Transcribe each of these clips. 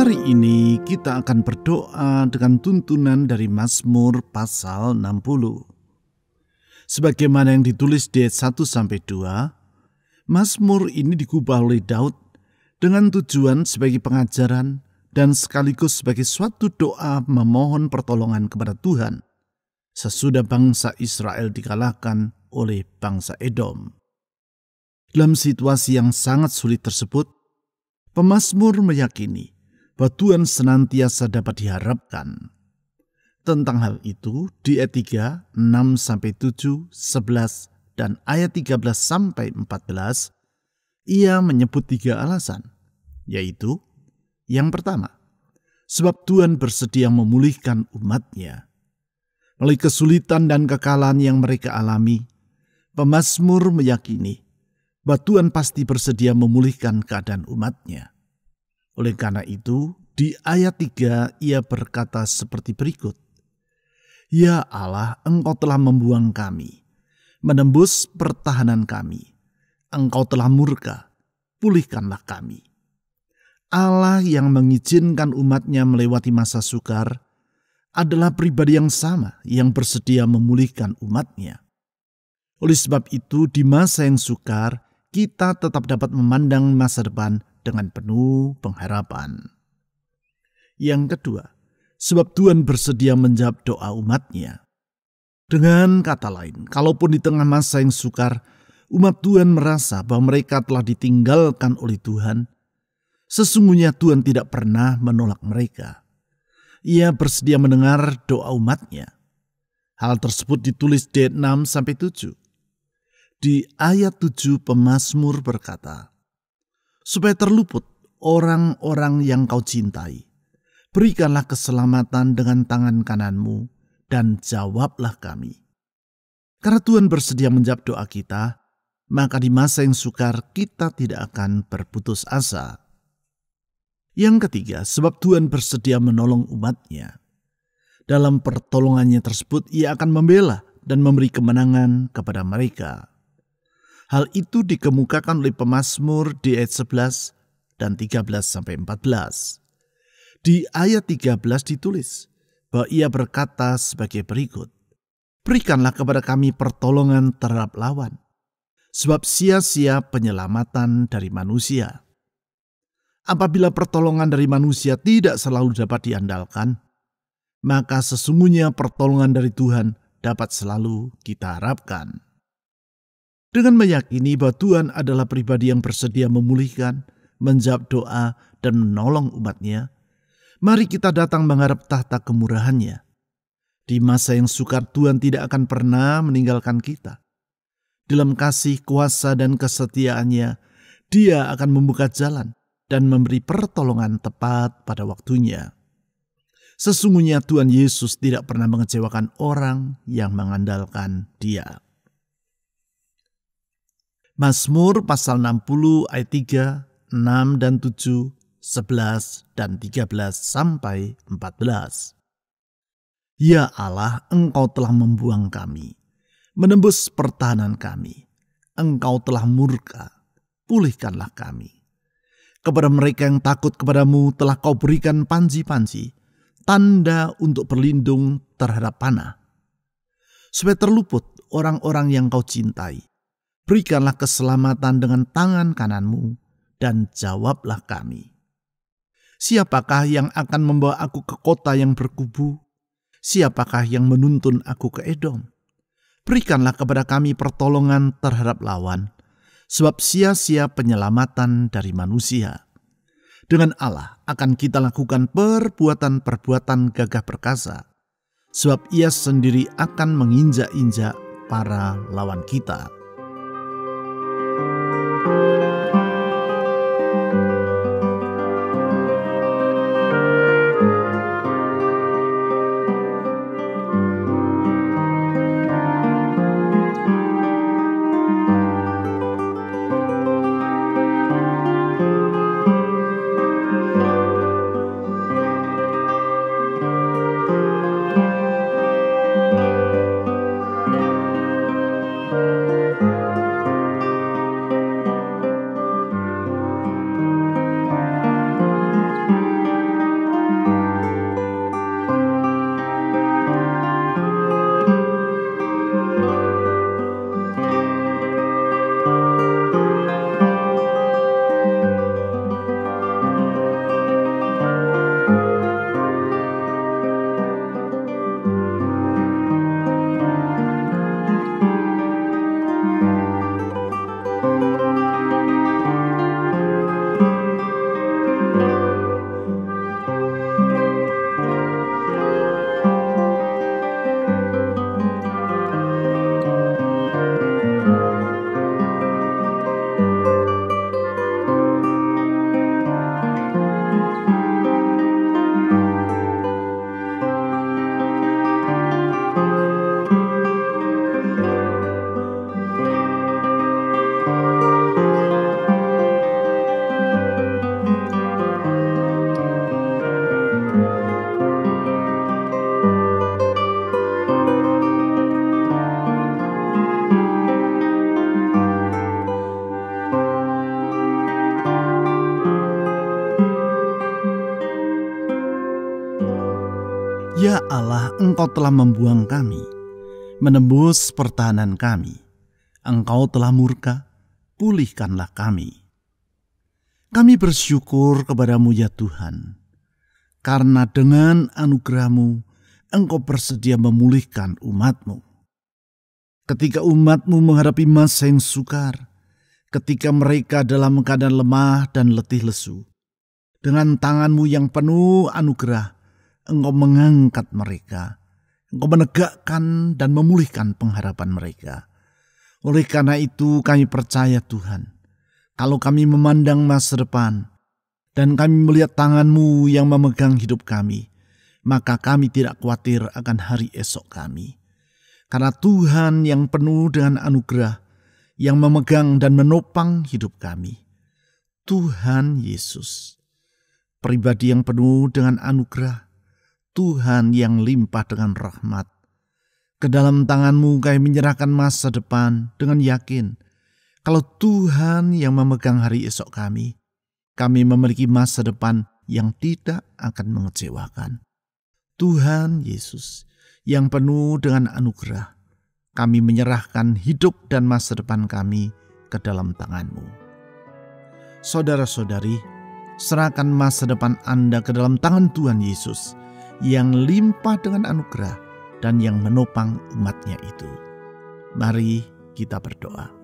Hari ini kita akan berdoa dengan tuntunan dari Mazmur pasal 60. Sebagaimana yang ditulis di ayat 1-2, Mazmur ini digubah oleh Daud dengan tujuan sebagai pengajaran dan sekaligus sebagai suatu doa memohon pertolongan kepada Tuhan sesudah bangsa Israel dikalahkan oleh bangsa Edom. Dalam situasi yang sangat sulit tersebut, pemazmur meyakini bahwa Tuhan senantiasa dapat diharapkan. Tentang hal itu di ayat 3, 6-7, 11, dan ayat 13-14, ia menyebut 3 alasan, yaitu yang pertama, sebab Tuhan bersedia memulihkan umat-Nya. Melalui kesulitan dan kekalahan yang mereka alami, pemazmur meyakini bahwa Tuhan pasti bersedia memulihkan keadaan umat-Nya. Oleh karena itu, di ayat 3 ia berkata seperti berikut. Ya Allah, Engkau telah membuang kami, menembus pertahanan kami. Engkau telah murka, pulihkanlah kami. Allah yang mengizinkan umat-Nya melewati masa sukar adalah pribadi yang sama yang bersedia memulihkan umat-Nya. Oleh sebab itu, di masa yang sukar, kita tetap dapat memandang masa depan dengan penuh pengharapan. Yang kedua, sebab Tuhan bersedia menjawab doa umat-Nya. Dengan kata lain, kalaupun di tengah masa yang sukar, umat Tuhan merasa bahwa mereka telah ditinggalkan oleh Tuhan, sesungguhnya Tuhan tidak pernah menolak mereka. Ia bersedia mendengar doa umat-Nya. Hal tersebut ditulis di ayat 6-7. Di ayat 7 pemazmur berkata, supaya terluput orang-orang yang Kau cintai, berikanlah keselamatan dengan tangan kananmu dan jawablah kami. Karena Tuhan bersedia menjawab doa kita, maka di masa yang sukar kita tidak akan berputus asa. Yang ketiga, sebab Tuhan bersedia menolong umat-Nya. Dalam pertolongannya tersebut, Ia akan membela dan memberi kemenangan kepada mereka. Hal itu dikemukakan oleh pemazmur di ayat 11 dan 13-14. Di ayat 13 ditulis bahwa ia berkata sebagai berikut. Berikanlah kepada kami pertolongan terhadap lawan, sebab sia-sia penyelamatan dari manusia. Apabila pertolongan dari manusia tidak selalu dapat diandalkan, maka sesungguhnya pertolongan dari Tuhan dapat selalu kita harapkan. Dengan meyakini bahwa Tuhan adalah pribadi yang bersedia memulihkan, menjawab doa, dan menolong umat-Nya, mari kita datang mengharap tahta kemurahan-Nya. Di masa yang sukar, Tuhan tidak akan pernah meninggalkan kita. Dalam kasih, kuasa, dan kesetiaan-Nya, Dia akan membuka jalan dan memberi pertolongan tepat pada waktunya. Sesungguhnya Tuhan Yesus tidak pernah mengecewakan orang yang mengandalkan Dia. Mazmur pasal 60 ayat 3, 6 dan 7, 11 dan 13-14. Ya Allah, Engkau telah membuang kami, menembus pertahanan kami. Engkau telah murka, pulihkanlah kami. Kepada mereka yang takut kepadamu telah Kau berikan panji-panji, tanda untuk berlindung terhadap panah. Supaya terluput orang-orang yang Kau cintai, berikanlah keselamatan dengan tangan kananmu dan jawablah kami. Siapakah yang akan membawa aku ke kota yang berkubu? Siapakah yang menuntun aku ke Edom? Berikanlah kepada kami pertolongan terhadap lawan, sebab sia-sia penyelamatan dari manusia. Dengan Allah akan kita lakukan perbuatan-perbuatan gagah perkasa, sebab Ia sendiri akan menginjak-injak para lawan kita. Ya Allah, Engkau telah membuang kami, menembus pertahanan kami. Engkau telah murka, pulihkanlah kami. Kami bersyukur kepadamu ya Tuhan, karena dengan anugerah-Mu, Engkau bersedia memulihkan umat-Mu. Ketika umat-Mu menghadapi masa yang sukar, ketika mereka dalam keadaan lemah dan letih lesu, dengan tangan-Mu yang penuh anugerah, Engkau mengangkat mereka, Engkau menegakkan dan memulihkan pengharapan mereka. Oleh karena itu kami percaya Tuhan, kalau kami memandang masa depan dan kami melihat tangan-Mu yang memegang hidup kami, maka kami tidak khawatir akan hari esok kami. Karena Tuhan yang penuh dengan anugerah, yang memegang dan menopang hidup kami. Tuhan Yesus, pribadi yang penuh dengan anugerah, Tuhan yang limpah dengan rahmat. Ke dalam tangan-Mu kami menyerahkan masa depan dengan yakin. Kalau Tuhan yang memegang hari esok kami memiliki masa depan yang tidak akan mengecewakan. Tuhan Yesus yang penuh dengan anugerah, kami menyerahkan hidup dan masa depan kami ke dalam tangan-Mu. Saudara-saudari, serahkan masa depan Anda ke dalam tangan Tuhan Yesus yang limpah dengan anugerah dan yang menopang umat-Nya itu. Mari kita berdoa.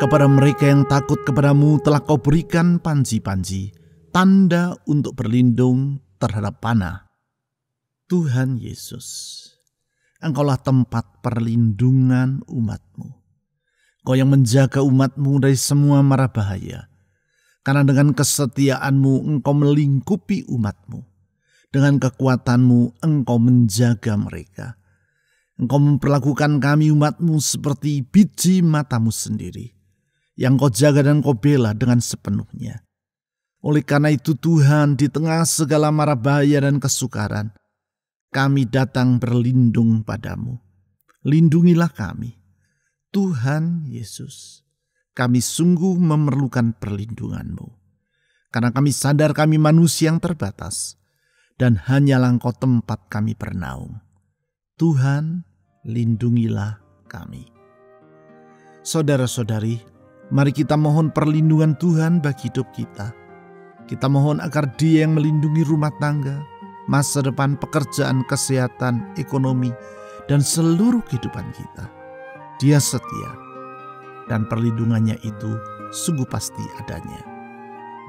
Kepada mereka yang takut kepadamu telah Kau berikan panji-panji, tanda untuk berlindung terhadap panah. Tuhan Yesus, Engkaulah tempat perlindungan umat-Mu. Kau yang menjaga umat-Mu dari semua mara bahaya. Karena dengan kesetiaan-Mu Engkau melingkupi umat-Mu. Dengan kekuatan-Mu Engkau menjaga mereka. Engkau memperlakukan kami umat-Mu seperti biji mata-Mu sendiri, yang Kau jaga dan Kau bela dengan sepenuhnya. Oleh karena itu Tuhan, di tengah segala mara bahaya dan kesukaran, kami datang berlindung padamu. Lindungilah kami. Tuhan Yesus, kami sungguh memerlukan perlindungan-Mu. Karena kami sadar kami manusia yang terbatas, dan hanyalah Engkau tempat kami bernaung. Tuhan, lindungilah kami. Saudara-saudari, mari kita mohon perlindungan Tuhan bagi hidup kita. Kita mohon agar Dia yang melindungi rumah tangga, masa depan, pekerjaan, kesehatan, ekonomi, dan seluruh kehidupan kita. Dia setia, dan perlindungannya itu sungguh pasti adanya.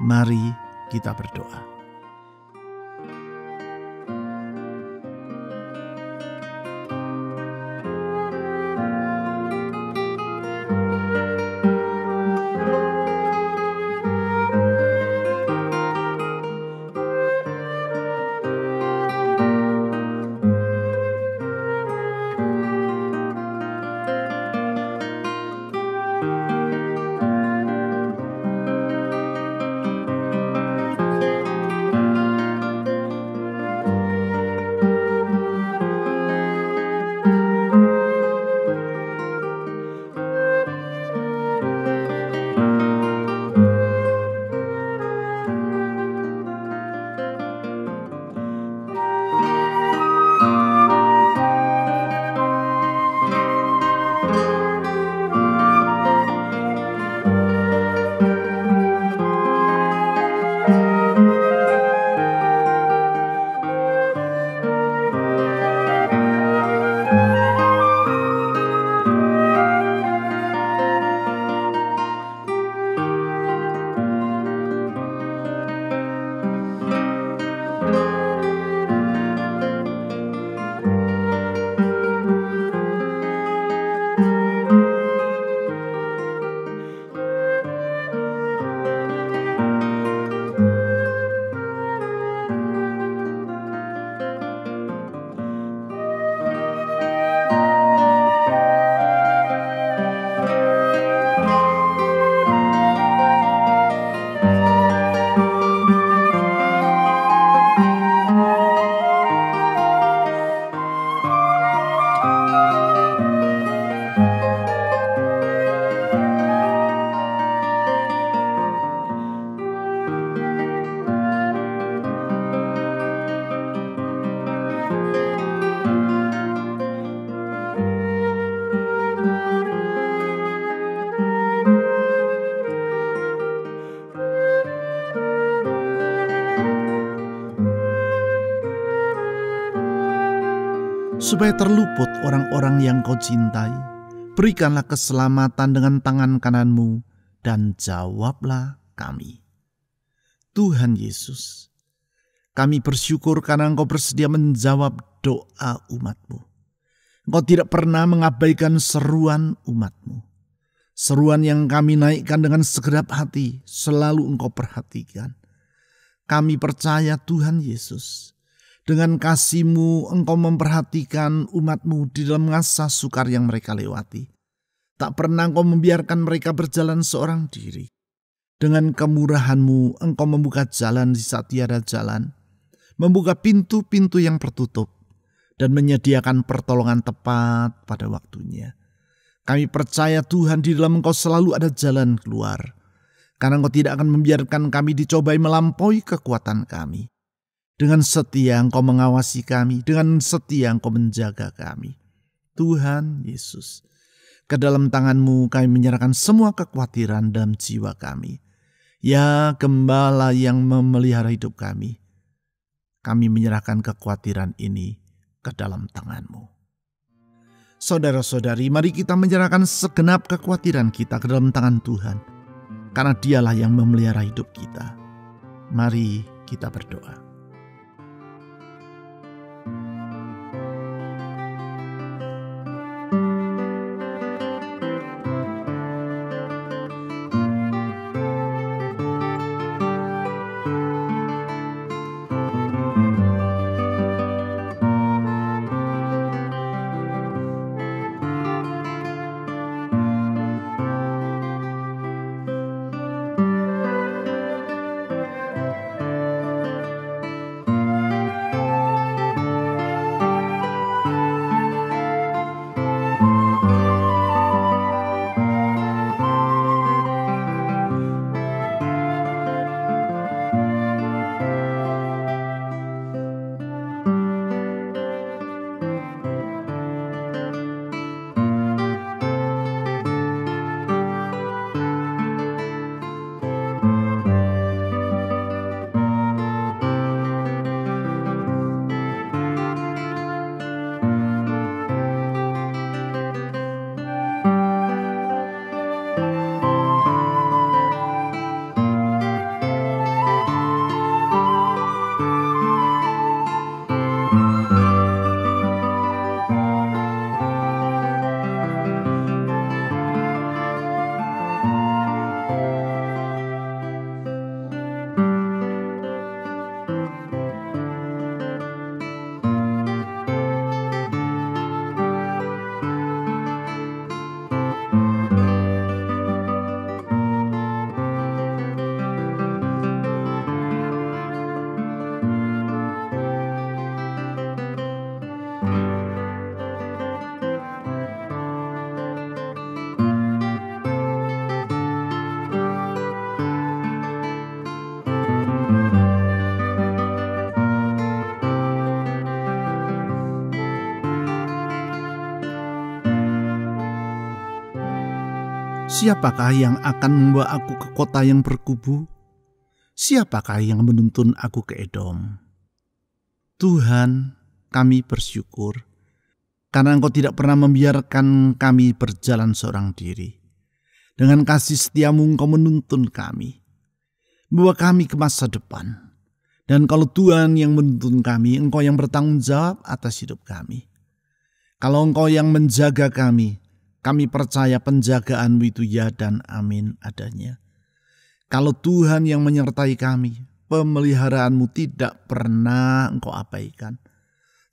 Mari kita berdoa. supaya terluput orang-orang yang Kau cintai. Berikanlah keselamatan dengan tangan kanan-Mu dan jawablah kami. Tuhan Yesus, kami bersyukur karena Engkau bersedia menjawab doa umat-Mu. Engkau tidak pernah mengabaikan seruan umat-Mu. Seruan yang kami naikkan dengan segenap hati selalu Engkau perhatikan. Kami percaya Tuhan Yesus, dengan kasih-Mu Engkau memperhatikan umat-Mu di dalam masa sukar yang mereka lewati. Tak pernah Engkau membiarkan mereka berjalan seorang diri. Dengan kemurahan-Mu Engkau membuka jalan di saat tiada jalan, membuka pintu-pintu yang tertutup, dan menyediakan pertolongan tepat pada waktunya. Kami percaya Tuhan, di dalam Engkau selalu ada jalan keluar, karena Engkau tidak akan membiarkan kami dicobai melampaui kekuatan kami. Dengan setia Engkau mengawasi kami, dengan setia Engkau menjaga kami. Tuhan Yesus, ke dalam tangan-Mu kami menyerahkan semua kekhawatiran dalam jiwa kami. Ya Gembala yang memelihara hidup kami menyerahkan kekhawatiran ini ke dalam tangan-Mu. Saudara-saudari, mari kita menyerahkan segenap kekhawatiran kita ke dalam tangan Tuhan, karena Dialah yang memelihara hidup kita. Mari kita berdoa. Siapakah yang akan membawa aku ke kota yang berkubu? Siapakah yang menuntun aku ke Edom? Tuhan, kami bersyukur karena Engkau tidak pernah membiarkan kami berjalan seorang diri. Dengan kasih setia-Mu Engkau menuntun kami, bawa kami ke masa depan. Dan kalau Tuhan yang menuntun kami, Engkau yang bertanggung jawab atas hidup kami. Kalau Engkau yang menjaga kami percaya penjagaan-Mu itu ya dan amin adanya. Kalau Tuhan yang menyertai kami, pemeliharaan-Mu tidak pernah Engkau abaikan.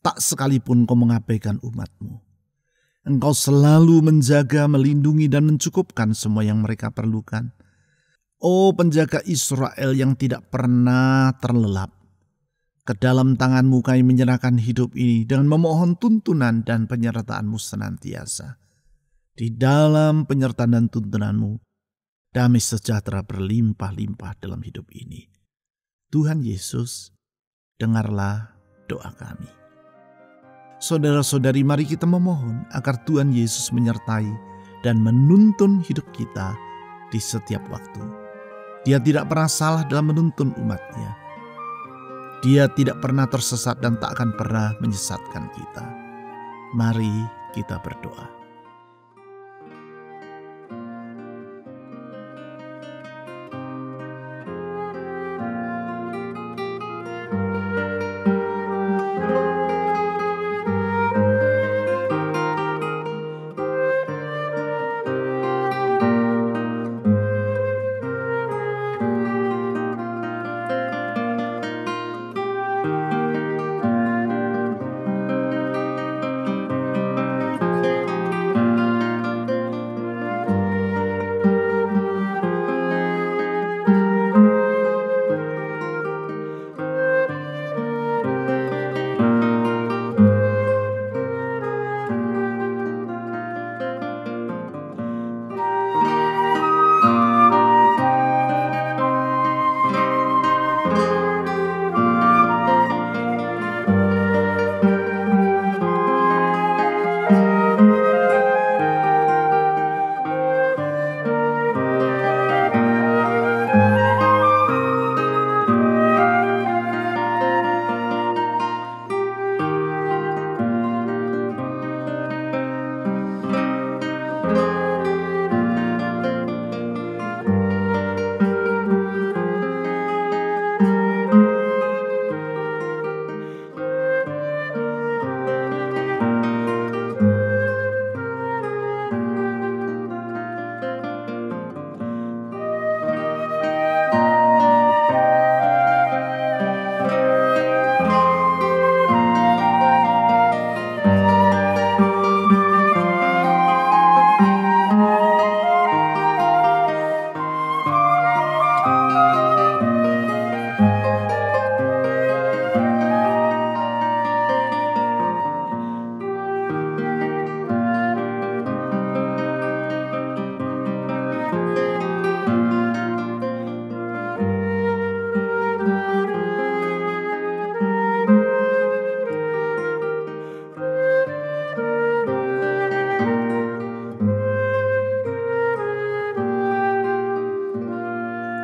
Tak sekalipun Engkau mengabaikan umat-Mu. Engkau selalu menjaga, melindungi dan mencukupkan semua yang mereka perlukan. Oh penjaga Israel yang tidak pernah terlelap. Ke dalam tangan-Mu kami menyerahkan hidup ini dengan memohon tuntunan dan penyertaan-Mu senantiasa. Di dalam penyertaan dan tuntunan-Mu, damai sejahtera berlimpah-limpah dalam hidup ini. Tuhan Yesus, dengarlah doa kami. Saudara-saudari, mari kita memohon agar Tuhan Yesus menyertai dan menuntun hidup kita di setiap waktu. Dia tidak pernah salah dalam menuntun umat-Nya. Dia tidak pernah tersesat dan tak akan pernah menyesatkan kita. Mari kita berdoa.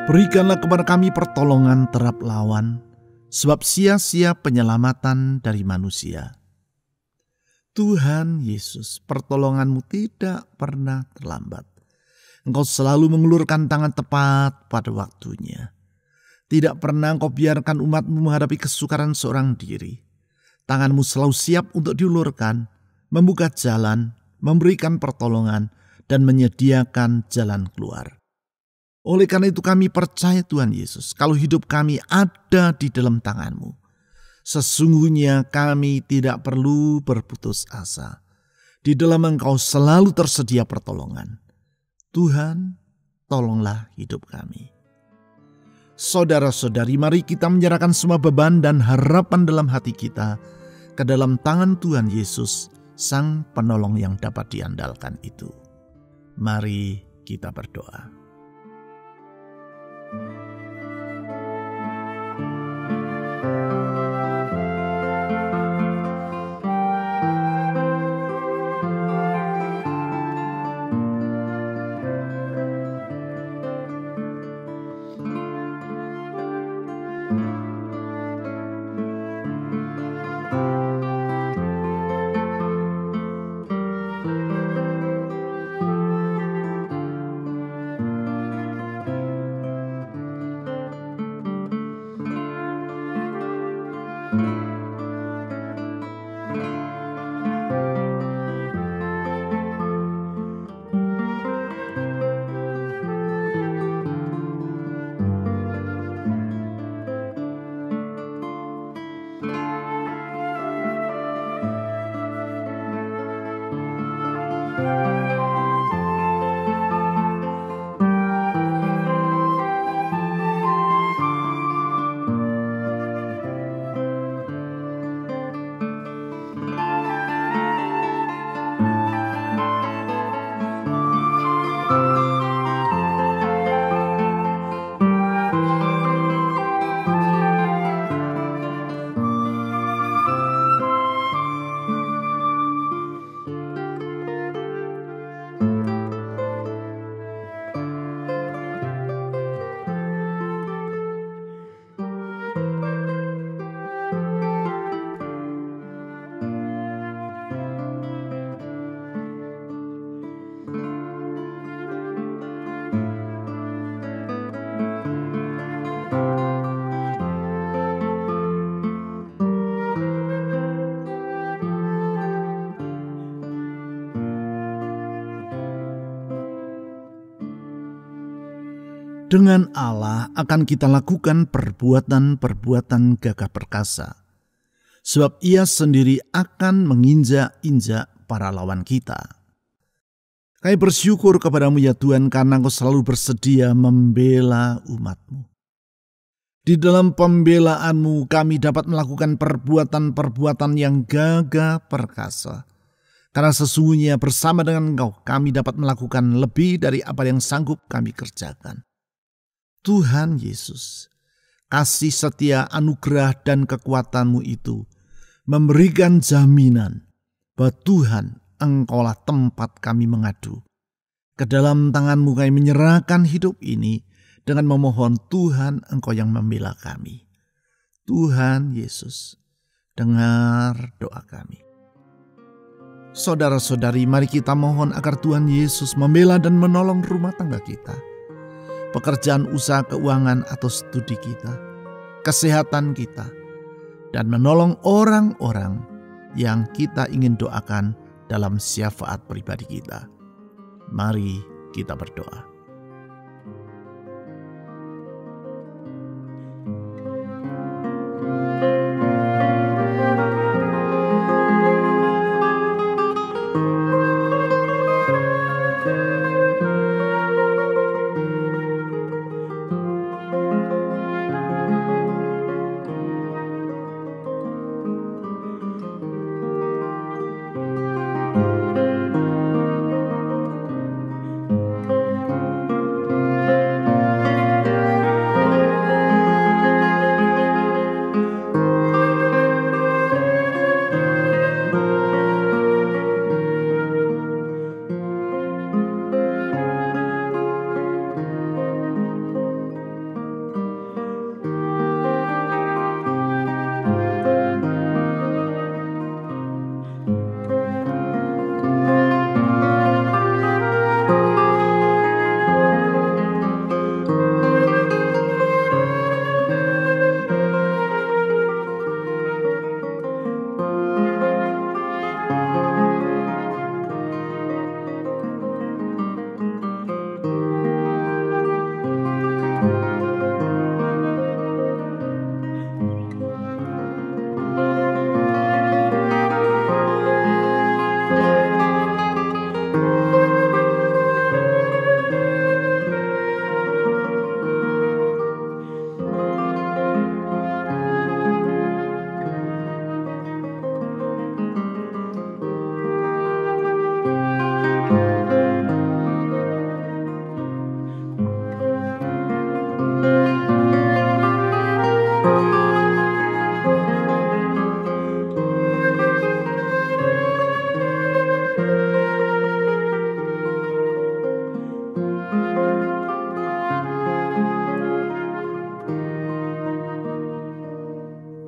Berikanlah kepada kami pertolongan terhadap lawan, sebab sia-sia penyelamatan dari manusia. Tuhan Yesus, pertolongan-Mu tidak pernah terlambat. Engkau selalu mengulurkan tangan tepat pada waktunya. Tidak pernah Engkau biarkan umat-Mu menghadapi kesukaran seorang diri. Tangan-Mu selalu siap untuk diulurkan, membuka jalan, memberikan pertolongan, dan menyediakan jalan keluar. Oleh karena itu kami percaya Tuhan Yesus, kalau hidup kami ada di dalam tangan-Mu. Sesungguhnya kami tidak perlu berputus asa. Di dalam Engkau selalu tersedia pertolongan. Tuhan, tolonglah hidup kami. Saudara-saudari, mari kita menyerahkan semua beban dan harapan dalam hati kita ke dalam tangan Tuhan Yesus, Sang Penolong yang dapat diandalkan itu. Mari kita berdoa. Dengan Allah akan kita lakukan perbuatan-perbuatan gagah perkasa, sebab Ia sendiri akan menginjak-injak para lawan kita. Kami bersyukur kepadamu ya Tuhan, karena Engkau selalu bersedia membela umat-Mu. Di dalam pembelaanmu kami dapat melakukan perbuatan-perbuatan yang gagah perkasa. Karena sesungguhnya bersama dengan Engkau kami dapat melakukan lebih dari apa yang sanggup kami kerjakan. Tuhan Yesus, kasih setia, anugerah dan kekuatan-Mu itu memberikan jaminan bahwa Tuhan, Engkaulah tempat kami mengadu. Ke dalam tangan-Mu kami menyerahkan hidup ini dengan memohon Tuhan, Engkau yang membela kami. Tuhan Yesus, dengar doa kami. Saudara-saudari, mari kita mohon agar Tuhan Yesus membela dan menolong rumah tangga kita, pekerjaan, usaha, keuangan atau studi kita, kesehatan kita, dan menolong orang-orang yang kita ingin doakan dalam syafaat pribadi kita. Mari kita berdoa.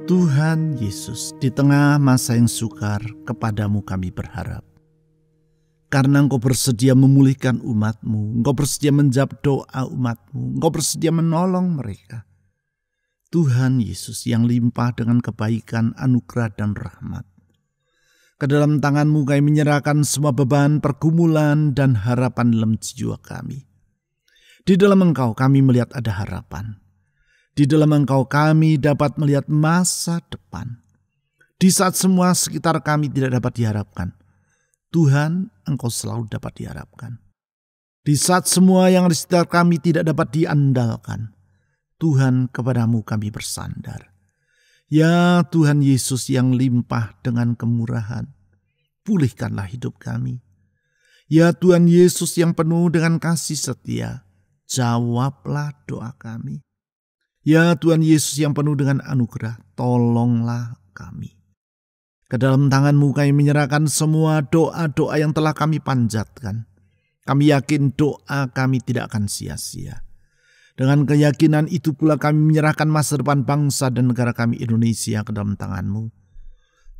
Tuhan Yesus, di tengah masa yang sukar, kepadamu kami berharap. Karena Engkau bersedia memulihkan umat-Mu, Engkau bersedia menjawab doa umat-Mu, Engkau bersedia menolong mereka. Tuhan Yesus yang limpah dengan kebaikan, anugerah dan rahmat. Ke dalam tangan-Mu kami menyerahkan semua beban, pergumulan dan harapan dalam jiwa kami. Di dalam Engkau kami melihat ada harapan. Di dalam Engkau kami dapat melihat masa depan. Di saat semua sekitar kami tidak dapat diharapkan, Tuhan, Engkau selalu dapat diharapkan. Di saat semua yang di sekitar kami tidak dapat diandalkan, Tuhan, kepadamu kami bersandar. Ya Tuhan Yesus yang limpah dengan kemurahan, pulihkanlah hidup kami. Ya Tuhan Yesus yang penuh dengan kasih setia, jawablah doa kami. Ya Tuhan Yesus yang penuh dengan anugerah, tolonglah kami. Ke dalam tangan-Mu kami menyerahkan semua doa-doa yang telah kami panjatkan. Kami yakin doa kami tidak akan sia-sia. Dengan keyakinan itu pula kami menyerahkan masa depan bangsa dan negara kami Indonesia ke dalam tangan-Mu.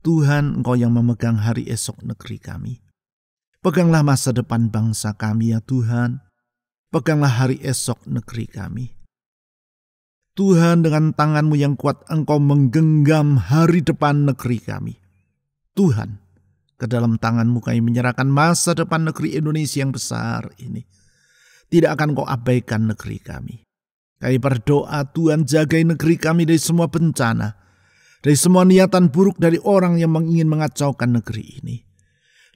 Tuhan, Engkau yang memegang hari esok negeri kami. Peganglah masa depan bangsa kami ya Tuhan. Peganglah hari esok negeri kami. Tuhan, dengan tangan-Mu yang kuat Engkau menggenggam hari depan negeri kami. Tuhan, ke dalam tangan-Mu kami menyerahkan masa depan negeri Indonesia yang besar ini. Tidak akan Kau abaikan negeri kami. Kami berdoa Tuhan jagai negeri kami dari semua bencana, dari semua niatan buruk dari orang yang ingin mengacaukan negeri ini.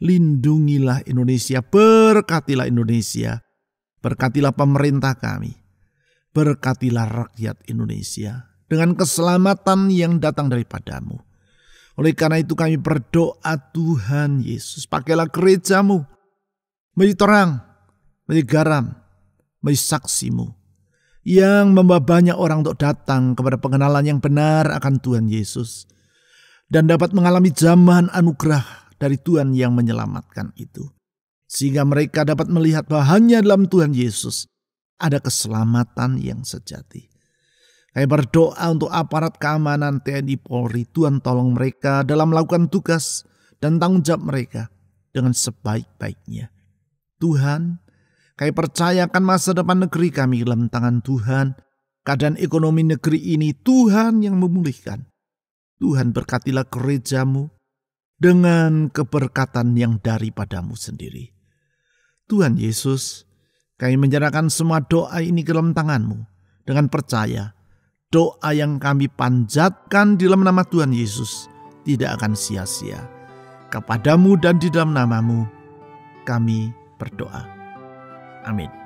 Lindungilah Indonesia, berkatilah Indonesia, berkatilah pemerintah kami, berkatilah rakyat Indonesia dengan keselamatan yang datang daripadamu. Oleh karena itu kami berdoa Tuhan Yesus, pakailah gerejamu menjadi terang, menjadi garam, menjadi saksimu yang membawa banyak orang untuk datang kepada pengenalan yang benar akan Tuhan Yesus dan dapat mengalami jambahan anugerah dari Tuhan yang menyelamatkan itu. Sehingga mereka dapat melihat bahwa hanya dalam Tuhan Yesus ada keselamatan yang sejati. Kami berdoa untuk aparat keamanan TNI Polri. Tuhan tolong mereka dalam melakukan tugas dan tanggung jawab mereka dengan sebaik-baiknya. Tuhan, kami percayakan masa depan negeri kami dalam tangan Tuhan. Keadaan ekonomi negeri ini Tuhan yang memulihkan. Tuhan berkatilah gerejamu dengan keberkatan yang daripadamu sendiri. Tuhan Yesus, kami menyerahkan semua doa ini ke dalam tangan-Mu dengan percaya doa yang kami panjatkan di dalam nama Tuhan Yesus tidak akan sia-sia. Kepadamu dan di dalam nama-Mu kami berdoa. Amin.